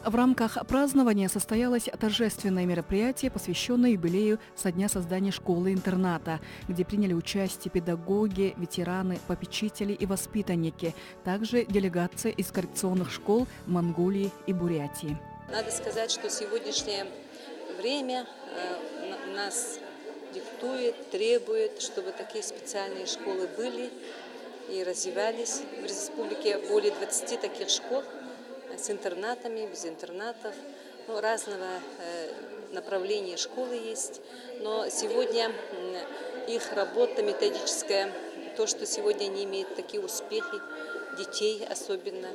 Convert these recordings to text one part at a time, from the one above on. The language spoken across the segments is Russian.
В рамках празднования состоялось торжественное мероприятие, посвященное юбилею со дня создания школы-интерната, где приняли участие педагоги, ветераны, попечители и воспитанники, также делегация из коррекционных школ Монголии и Бурятии. Надо сказать, что сегодняшнее время нас диктует, требует, чтобы такие специальные школы были и развивались. В республике более 20 таких школ с интернатами, без интернатов. Разного направления школы есть. Но сегодня их работа методическая, то, что сегодня они имеют такие успехи, детей особенно,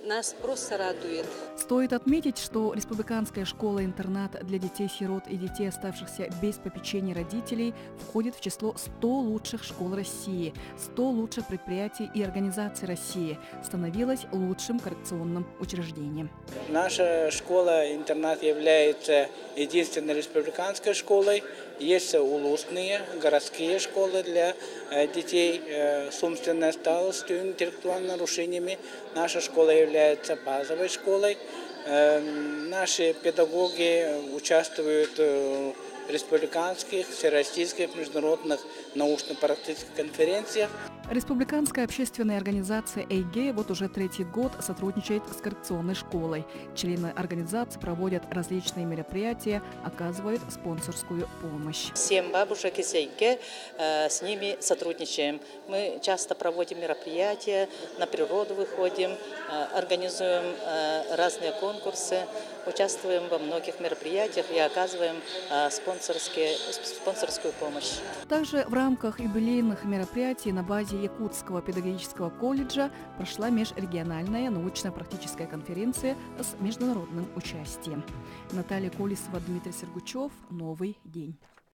нас просто радует. Стоит отметить, что республиканская школа-интернат для детей-сирот и детей, оставшихся без попечения родителей, входит в число 100 лучших школ России, 100 лучших предприятий и организаций России, становилась лучшим коррекционным учреждением. Наша школа-интернат является единственной республиканской школой. Есть улусные, городские школы для детей с умственной отсталостью и интеллектуальными нарушениями. Наша школа является базовой школой. Наши педагоги участвуют в республиканских, всероссийских, международных научно-практических конференциях. Республиканская общественная организация «Эйге» вот уже 3-й год сотрудничает с коррекционной школой. Члены организации проводят различные мероприятия, оказывают спонсорскую помощь. 7 бабушек из «Эйге», с ними сотрудничаем. Мы часто проводим мероприятия, на природу выходим, организуем разные конкурсы, участвуем во многих мероприятиях и оказываем спонсорскую помощь. Также в рамках юбилейных мероприятий на базе Якутского педагогического колледжа прошла межрегиональная научно-практическая конференция с международным участием. Наталья Колесова, Дмитрий Сергучев. Новый день.